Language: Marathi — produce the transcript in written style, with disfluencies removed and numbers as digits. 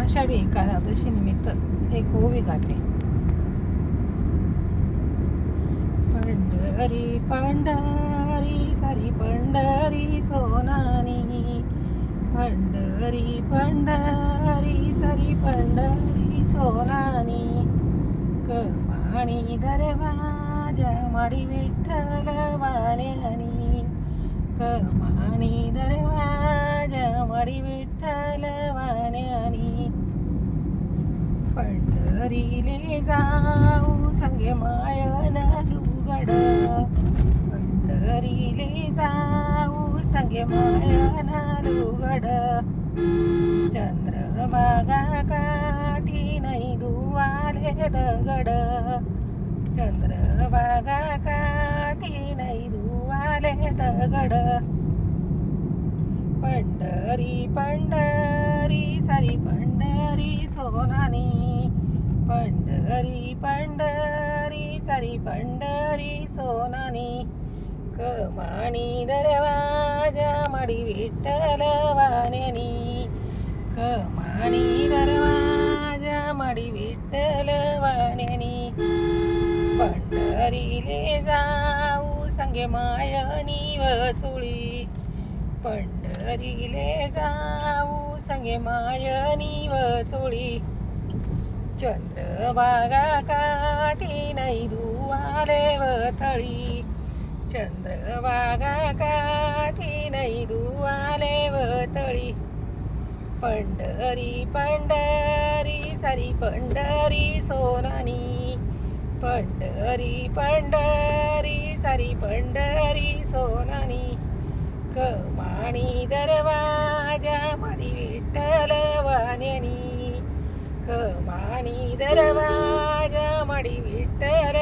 आषाढी एकादशी निमित्त एक ओवी गाते. पंढरी पंढरी सारी पंढरी सोनानी, पंढरी पंढरी सारी पंढरी सोनानी, कमाणी दरवाजा माडी विठ्ठल वाण्यानी, कमाणी दरवाजा माडी विठ्ठल वाण्यानी, पंढरीले जाऊ संगे मायन लुगड, पंढरीले जाऊ संगे मायन लुगड, चंद्रभागा काठी नाही दुवाले दगड, चंद्रभागा काठी नाही दुवाले दगड, पंढरी पंढरी सारी पंढरी सोनानी, पंढरी पंढरी सारी पंढरी सोनानी, कमाणी दरवाजा माडी विठ्ठल वाण्यानी, कमाणी दरवाजा माडी विठ्ठल वाण्यानी, पंढरीले जाऊ संगे मायनी वचुळी, पंढरीले जाऊ संगे मायनी वचुळी, चंद्रभागा काठी नाही दुवाले वथळी, चंद्रभागा काठी नाही दुवाले वथळी, पंढरी पंढरी सारी पंढरी सोनानी, पंढरी पंढरी सारी पंढरी सोनानी, कमाणी दरवाजा माडी विठ्ठल वाण्यानी, कमाणी दरवाजा माडी विठ्ठल